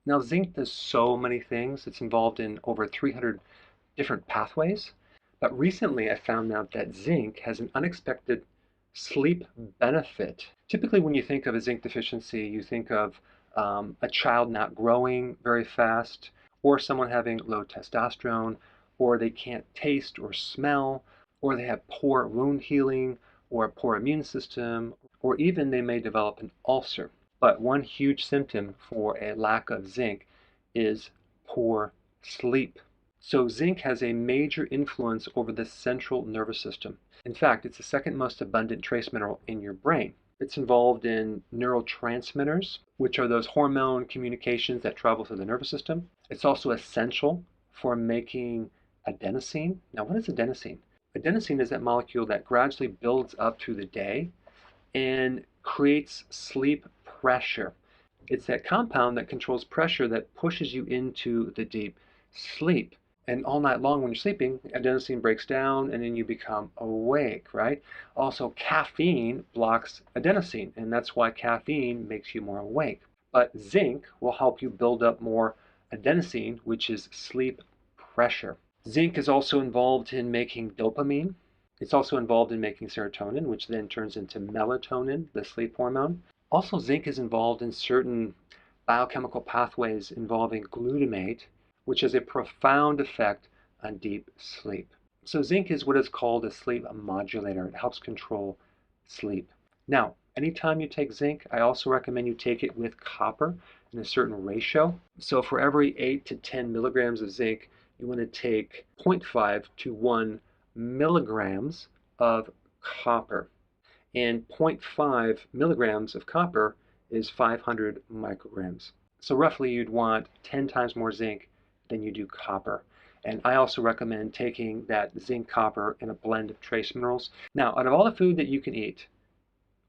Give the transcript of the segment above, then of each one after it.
Now, zinc does so many things. It's involved in over 300 different pathways. But recently I found out that zinc has an unexpected sleep benefit. Typically, when you think of a zinc deficiency, you think of a child not growing very fast, or someone having low testosterone, or they can't taste or smell, or they have poor wound healing, or a poor immune system, or even they may develop an ulcer. But one huge symptom for a lack of zinc is poor sleep. So zinc has a major influence over the central nervous system. In fact, it's the second most abundant trace mineral in your brain. It's involved in neurotransmitters, which are those hormone communications that travel through the nervous system. It's also essential for making adenosine. Now, what is adenosine? Adenosine is that molecule that gradually builds up through the day and creates sleep pressure. It's that compound that controls pressure that pushes you into the deep sleep. And all night long when you're sleeping, adenosine breaks down and then you become awake, right? Also, caffeine blocks adenosine, and that's why caffeine makes you more awake. But zinc will help you build up more adenosine, which is sleep pressure. Zinc is also involved in making dopamine. It's also involved in making serotonin, which then turns into melatonin, the sleep hormone. Also, zinc is involved in certain biochemical pathways involving glutamate, which has a profound effect on deep sleep. So zinc is what is called a sleep modulator. It helps control sleep. Now, anytime you take zinc, I also recommend you take it with copper in a certain ratio. So for every 8 to 10 milligrams of zinc, you want to take 0.5 to 1 milligrams of copper. And 0.5 milligrams of copper is 500 micrograms. So roughly you'd want 10 times more zinc than you do copper. And I also recommend taking that zinc copper in a blend of trace minerals. Now, out of all the food that you can eat,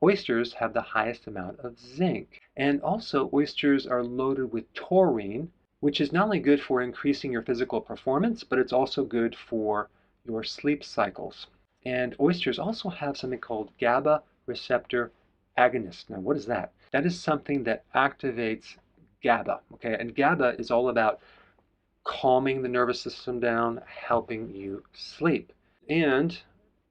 oysters have the highest amount of zinc. And also, oysters are loaded with taurine, which is not only good for increasing your physical performance, but it's also good for your sleep cycles. And oysters also have something called GABA receptor agonist. Now, what is that? That is something that activates GABA, okay? And GABA is all about calming the nervous system down, helping you sleep. And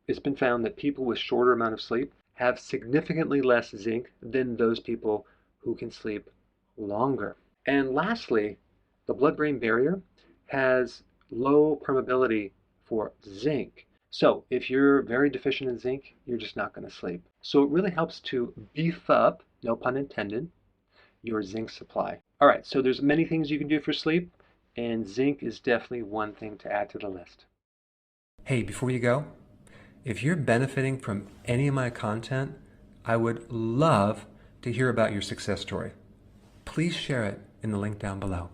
it's been found that people with shorter amount of sleep have significantly less zinc than those people who can sleep longer. And lastly, the blood-brain barrier has low permeability for zinc. So if you're very deficient in zinc, you're just not going to sleep. So it really helps to beef up, no pun intended, your zinc supply. All right, so there's many things you can do for sleep, and zinc is definitely one thing to add to the list. Hey, before you go, if you're benefiting from any of my content, I would love to hear about your success story. Please share it in the link down below.